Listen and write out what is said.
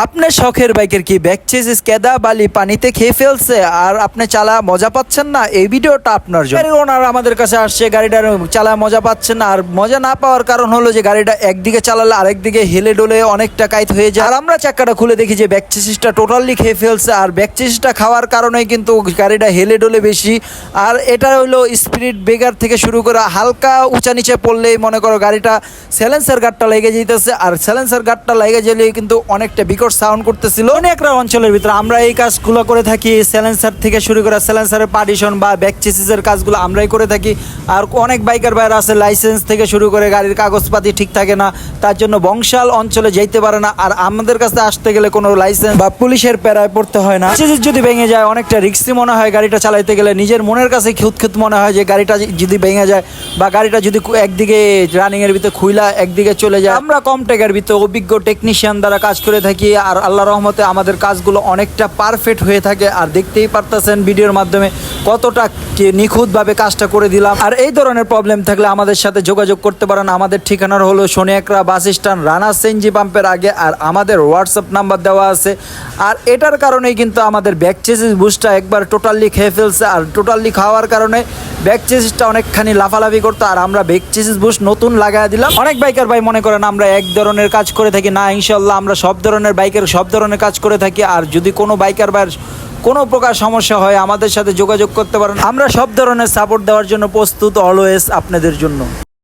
আপনার শখের বাইকের কি ব্যাক চেসিস কেদা বালি পানিতে খেয়ে ফেলছে আর আপনি চালা মজা পাচ্ছেন না, এই ভিডিওটা আপনার জন্য। গাড়ির ওনার আমাদের কাছে আসছে, গাড়িটার চালা মজা পাচ্ছেন না, আর মজা না পাওয়ার কারণ হলো যে গাড়িটা একদিকে চালালে আরেকদিকে হেলে ডোলে অনেকটা কাইত হয়ে যায়। আর আমরা চাক্কাটা খুলে দেখি যে ব্যাক চেসিসটা টোটালি খেয়ে ফেলছে, আর ব্যাক চেসিসটা খাওয়ার কারণেই কিন্তু গাড়িটা হেলে ডোলে বেশি। আর এটা হলো স্পিড ব্রেকার থেকে শুরু করে হালকা উঁচা নিচে পড়লেই মনে করো গাড়িটা সাইলেন্সার গার্ডটা লেগে যেতেছে, আর সাইলেন্সার গার্ডটা লেগে গেলে কিন্তু অনেকটা বিকট সাউন্ড করতেছিল। অনেক অঞ্চলের ভিতরে আমরা এই কাজগুলো করে থাকি, সাইলেন্সার থেকে শুরু করে সাইলেন্সারের পার্টিশন বা ব্যাক চেসিসের কাজগুলো আমরাই করে থাকি। আর অনেক বাইকার ভাইরা আছে লাইসেন্স থেকে শুরু করে গাড়ির কাগজপাতি ঠিক থাকে না, তার জন্য বংশাল অঞ্চলে যেতে পারে না। আর আমাদের কাছে আসতে গেলে কোনো লাইসেন্স বা পুলিশের প্যারায় পড়তে হয় না। চেসিস যদি ভেঙে যায় অনেকটা রিস্কি মনে হয় গাড়িটা চালাইতে গেলে, নিজের মনের কাছে খুঁত মনে হয় যে গাড়িটা যদি ভেঙে যায় বা গাড়িটা যদি একদিকে রানিং এর ভিতরে খুইলা একদিকে চলে যায়। আমরা কম টাকার ভিতরে অভিজ্ঞ টেকনিশিয়ান দ্বারা কাজ করে থাকি, আর আল্লাহ রহমতে আমাদের কাজগুলো অনেকটা পারফেক্ট হয়ে থাকে। আর দেখতেই পারতেছেন ভিডিওর মাধ্যমে কতটা নিখুঁতভাবে কাজটা করে দিলাম। আর এই ধরনের প্রবলেম থাকলে আমাদের সাথে যোগাযোগ করতে পারেন। আমাদের ঠিকানার হলো সোনিয়াকড়া বাস স্ট্যান্ড, রানা সিএনজি পাম্পের আগে। আর আমাদের হোয়াটসঅ্যাপ নাম্বার দেওয়া আছে। আর এটার কারণেই কিন্তু আমাদের ব্যাক চেসিস বুস্টটা একবার টোটালি খেয়ে ফেলছে, আর টোটালি খাওয়ার কারণে ব্যাক চেসিসটা অনেকখানি লাফালাফি করতো। আর আমরা ব্যাক চেসিস বুস্ট নতুন লাগাই দিলাম। অনেক বাইকার ভাই মনে করেন আমরা এক ধরনের কাজ করে থাকি, না ইনশাল্লাহ আমরা সব ধরনের বাইকের সব ধরনের কাজ করে থাকি। আর যদি কোনো বাইকার ভাইয়ের কোনো প্রকার সমস্যা হয় আমাদের সাথে যোগাযোগ করতে পারেন। আমরা সব ধরনের সাপোর্ট দেওয়ার জন্য প্রস্তুত অলওয়েজ আপনাদের জন্য।